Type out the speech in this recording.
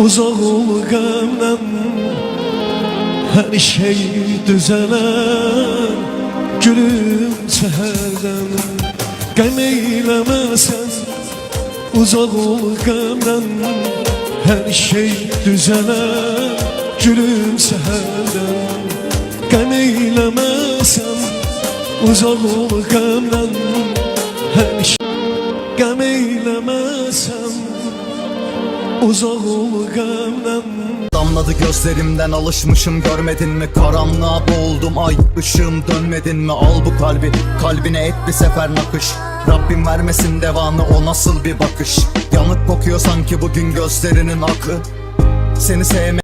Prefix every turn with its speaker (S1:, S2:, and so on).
S1: Uzak ol gamdan, her şey düzeler. Gülüm seherden, gam eylemesen. Uzak ol gamdan, her şey düzeler. Gülüm seherden, gam eylemesen. Uzak ol gamdan, her şey gam eylemesen. Uzak ol gamdan.
S2: Damladı gözlerimden, alışmışım görmedin mi? Karanlığa boğuldum, ay ışığım dönmedin mi? Al bu kalbi, kalbine et bir sefer nakış. Rabbim vermesin devamı, o nasıl bir bakış? Yanık kokuyor sanki bugün gözlerinin akı. Seni sevmek